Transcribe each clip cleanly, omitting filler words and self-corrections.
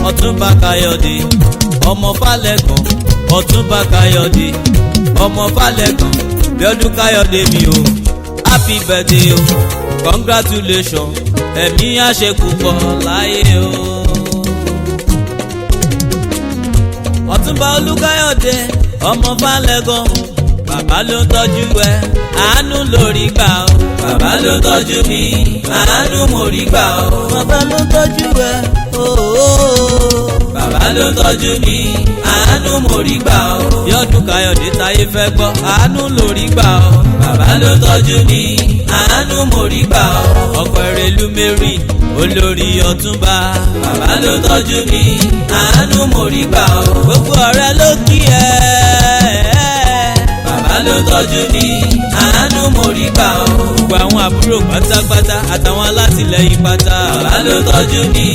Ọ̀túnba Káyọ̀dé ọmọ Fálẹ́gàn, Ọ̀túnba Káyọ̀dé ọmọ Fálẹ́gàn, Bíọ́dún Káyọ̀dé mi o, happy birthday o, congratulations, ẹ̀mí àṣepúpọ̀ láyé o. Ọ̀túnba Olúkáyọ̀dé ọmọ Fálẹ́gàn, bàbá ló ń tọ́jú ẹ, àánú lórí gbà o. Bàbá ló ń tọ́jú mi, àánú mo rí gbà o. Bàbá ló ń tọ́jú ẹ, ooo. Bàbá ló ń tọ́jú mi, àánú mo rí gbà o. Bíọ́dún Káyọ̀dé táyé fẹ́ gbọ́, àánú lórí gbà o. Bàbá ló ń tọ́jú mi, àánú mo rí gbà o. Ọkọ Erelu Mary olórí Ọ̀túnba, bàbá ló ń tọ́jú mi, àánú mo rí gbà o. Gbogbo ọ̀rẹ́ ló kí ẹ, bàbá ló ń tọ́jú mi, àánú mo rí gbà o. Gbogbo àwọn àbúrò pátápátá àtàwọn alátìlẹyìn pátá, bàbá ló ń tọ́jú mi,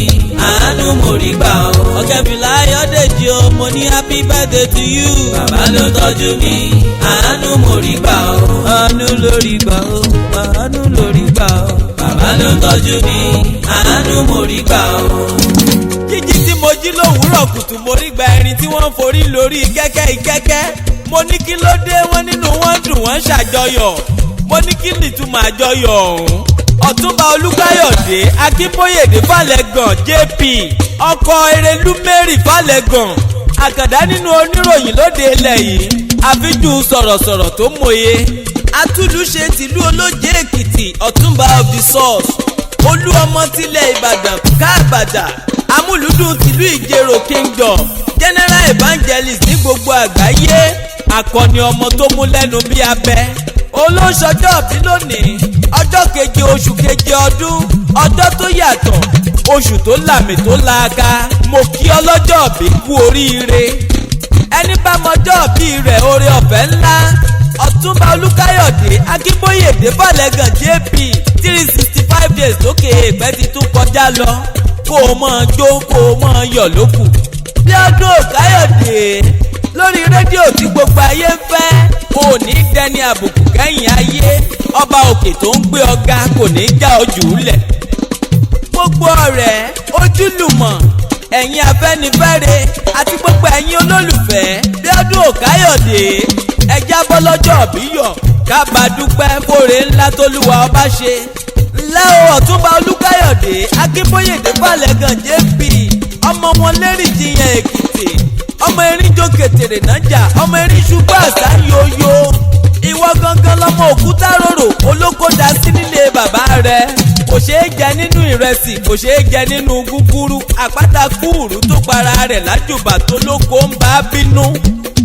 àánú mo rí gbà o. Ọ̀kẹ́fìlà Ayọ̀dèjì o, mo ní happy birthday to you. Bàbá ló ń tọ́jú mi, àánú mo rí gbà o. Àánú lórí gbà o, àánú lórí gbà o. Bàbá ló ń tọ́jú mi, àánú mo rí gbà o. Jíjí tí mo jí lówùúrọ̀ kùtù mo rí gba erin tí wọ́n forí lórí kẹ́kẹ́ ìkẹ́kẹ́. Mo ní kí ló dé, wọ́n nínú wọn dùn wọ́n ṣàjọyọ̀. Mo ní kí nìtumọ̀ àjọyọ̀ ọ̀hún. Ọ̀túnba Olúkáyọ̀dé Akínbóyèdé Fálẹ́gàn JP, ọkọ Erelu Mary Fálẹ́gàn, àkàndá nínú oníròyìn lóde ilẹ̀ yìí, àfíjú sọ̀rọ̀sọ̀rọ̀ tó mòye. Atúlùṣe tìlú Olóje Èkìtì, Ọ̀túnba of the source, olú ọmọ tilẹ̀ Ìbàdàn káàbàdà, amúlùdùn tìlú Ìjẹ̀rò kingdom, general evangelist ní gbogbo àgbáyé, akọni ọmọ tó mú lẹ́nu bí abẹ. Olóṣọjọ́ bí lónìí, ọjọ́ keje oṣù keje ọdún, ọjọ́ tó yàtọ̀, oṣù tó làmì tó laaka. Mo kí ọlọ́jọ́ bí kú oríire, ẹni bá mọjọ́ bí rẹ̀ oore ọ̀fẹ́ ńlá. Ọ̀túnba Olúkáyọ̀dé Akínbóyèdé Fálẹ́gàn JP, 365 days lókè èèpẹ̀ ti tún kọjá lọ, kó o mọ̀ jó kó o mọ̀ yọ̀ lókù. Bíọ́dún Káyọ̀dé lórí rédíò tí gbogbo ayé ń fẹ́, kò ní dẹni àbùkù kẹ́yìn ayé, ọba òkè tó ń gbé ọ̀gá kò ní já ojú lẹ̀. Gbogbo ọ̀rẹ́ ojúlùmọ̀, ẹ̀yin afẹ́nifẹ́re àti gbogbo ẹ̀yin olólùfẹ́ Bíọ́dún Káyọ̀dé, ẹja bọ́lọ́jọ́ bíyọ̀ ká bá dúpẹ́ fóore ńlá tólúwa ọba ṣe. ńlẹ́ o Ọ̀túnba Olúkáyọ̀dé Akínbóyèdé Fálẹ́gàn JP, ọmọ wọn lérí jiyàn Èkìtì, ọmọ erin jó kètèrè nájà, ọmọ erin ṣubú àṣà yóyó. Ìwọ gangan lọmọ òkúta rorò olóko dá sí nílé bàbá rẹ. Kò ṣeé jẹ nínú ìrẹsì, kò ṣeé jẹ nínú gúgúrú, àpáta kúùrú tó para rẹ̀ lájùbà tó lóko ń bá bínú.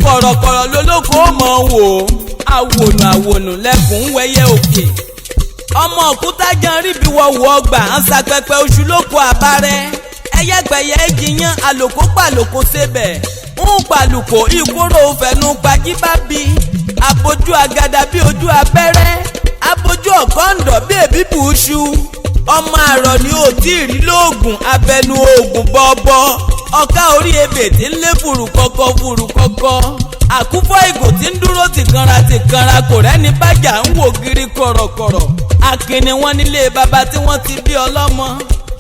Kọ̀rọ̀kọ̀rọ̀ lólóko mọ̀ wò, àwònù àwònù lẹ́kùn wẹ̀yẹ òkè. Ọmọ òkúta jan ríbi wọ̀wọ̀ ọgbà ń sapẹpẹ oṣù lóko àbárẹ́. Ẹyẹgbẹ̀yẹ jiyàn àlòkó pàlòkó sebẹ̀, ń pàlùkò ìkóró fẹ̀nu gbajíbábí. Abojú agada bí ojú abẹ́rẹ́, abojú ọ̀gọ́ndọ̀ bí èbíbù iṣu. Ọmọ àrọ̀ ni ò tí ì rí lóògùn, abẹnu oògùn bọ́ọ̀bọ́. Ọ̀ká orí ebè tí ń lé fùrùkọ́kọ́ fùrùkọ́kọ́. Àkúfọ́ ìgò tí ń dúró tìkanra kò rẹ́ni bájà ń wò gírí kọ̀rọ̀kọ̀rọ̀. Akínni wọn nílé baba tí wọ́n ti bí ọlọ́mọ.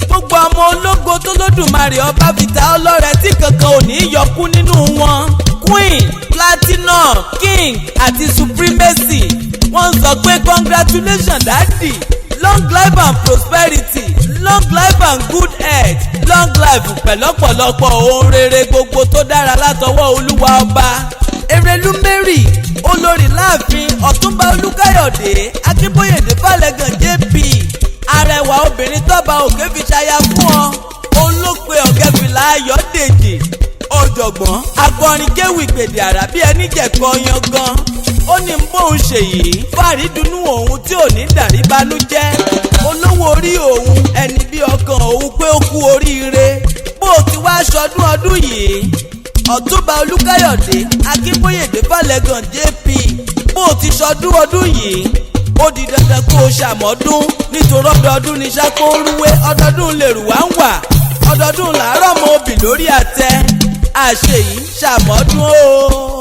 Gbogbo ọmọ ológo tó lódùmarè ọba fi ta ọlọ́rẹ tí kankan ò ní yọkú nínú wọn. Queen, Platinum, King àti Supremacy, wọ́n sọ pé congratulations daddy, long life and prosperity, long life and good health, long life pẹ̀lọ́pọ̀lọpọ̀ ohun rere gbogbo tó dára látọwọ́ Olúwa ọba. Erelu Mary olórí láàfin Ọ̀túnba Olúkáyọ̀dé Akínbóyèdé Fálẹ́gàn JP, arẹwà obìnrin tọ́ba òkè fi ṣaya fún ọ. Olóòpẹ Ọ̀kẹ́fìlà Ayọ̀dèjì, ọ̀jọ̀gbọ́n akọrin kéwì gbèdè àràbí ẹni jẹ̀kọ́ yangan. Ó ní bóun ṣe yìí fàrídùnú òun tí ò ní dàrí banújẹ́. Olówó orí òun ẹni bí ọkàn òun pé ó kú oríire. Bó o ti wá ṣọdún ọdún yìí, Ọ̀túnba Olúkáyọ̀dé Akínbóyèdé Fálẹ́gàn JP, bó o ti ṣọdún ọdún yìí, ó di dandan kó o ṣàmọ́dún, nítorí ọdọọdún ní ṣáko ń rúwé, ọdọọdún lèrú wá ń wà, ọdọọdún làárọ̀ mọ́ obì lórí àtẹ. Àṣeyìí ṣàmọ́dún o.